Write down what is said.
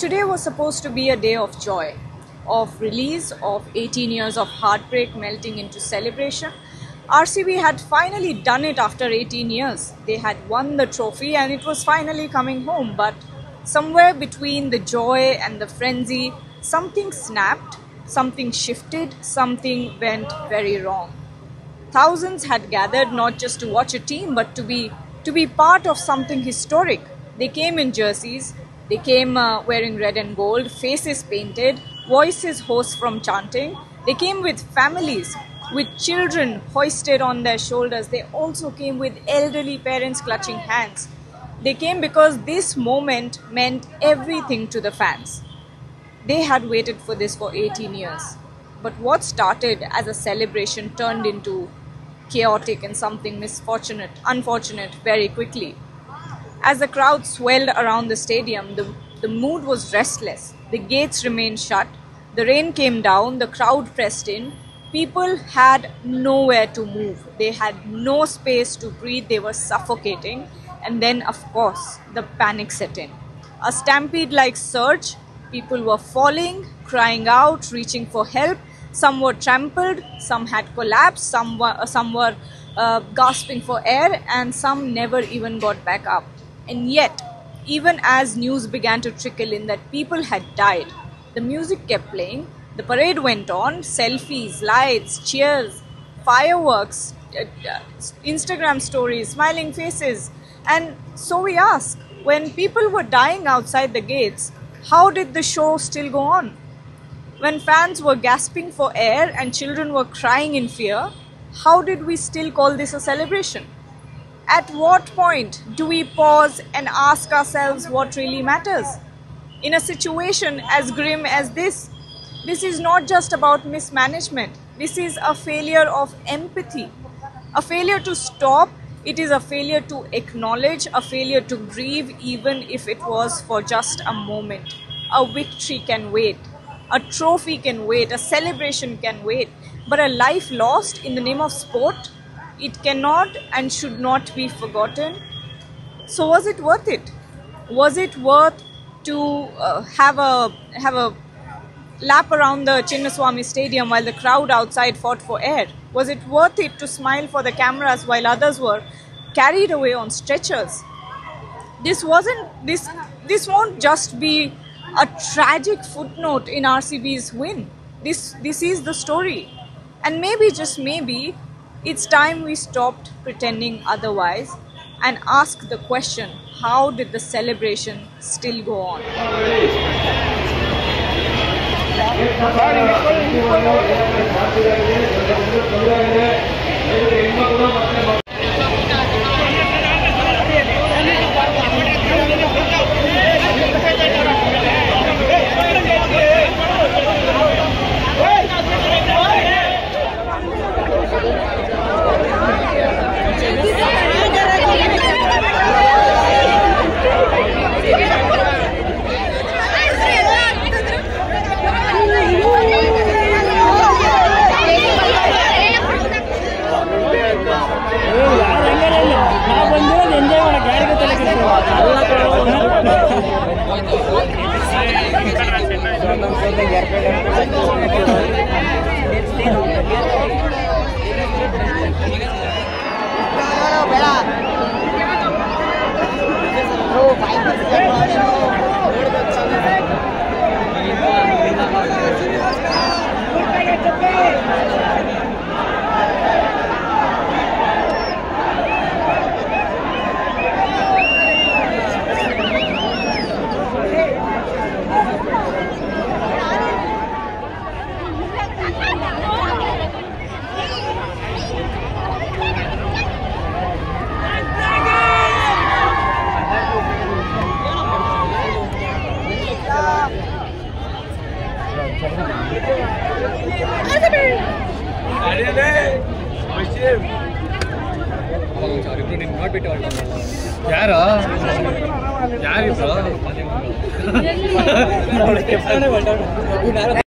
Today was supposed to be a day of joy, of release, of 18 years of heartbreak melting into celebration. RCB had finally done it after 18 years. They had won the trophy and it was finally coming home. But somewhere between the joy and the frenzy, something snapped, something shifted, something went very wrong. Thousands had gathered not just to watch a team but to be part of something historic. They came in jerseys, they came wearing red and gold, faces painted, voices hoarse from chanting. They came with families, with children hoisted on their shoulders. They also came with elderly parents clutching hands. They came because this moment meant everything to the fans. They had waited for this for 18 years. But what started as a celebration turned into chaotic and something unfortunate very quickly. As the crowd swelled around the stadium, the mood was restless. The gates remained shut. The rain came down. The crowd pressed in. People had nowhere to move. They had no space to breathe. They were suffocating. And then, of course, the panic set in. A stampede-like surge. People were falling, crying out, reaching for help. Some were trampled, some had collapsed, some were gasping for air, and some never even got back up. And yet, even as news began to trickle in that people had died, the music kept playing, the parade went on, selfies, lights, cheers, fireworks, Instagram stories, smiling faces. And so we ask, when people were dying outside the gates, how did the show still go on? When fans were gasping for air and children were crying in fear, how did we still call this a celebration? At what point do we pause and ask ourselves what really matters? In a situation as grim as this is not just about mismanagement. This is a failure of empathy, a failure to stop. It is a failure to acknowledge, a failure to grieve, even if it was for just a moment. A victory can wait. A trophy can wait, a celebration can wait, but a life lost in the name of sport, it cannot and should not be forgotten. So was it worth it? Was it worth to have a lap around the Chinnaswamy Stadium while the crowd outside fought for air? Was it worth it to smile for the cameras while others were carried away on stretchers? This won't just be a tragic footnote in RCB's win. This is the story. And maybe, just maybe, it's time we stopped pretending otherwise and ask the question, how did the celebration still go on? ಯಾರು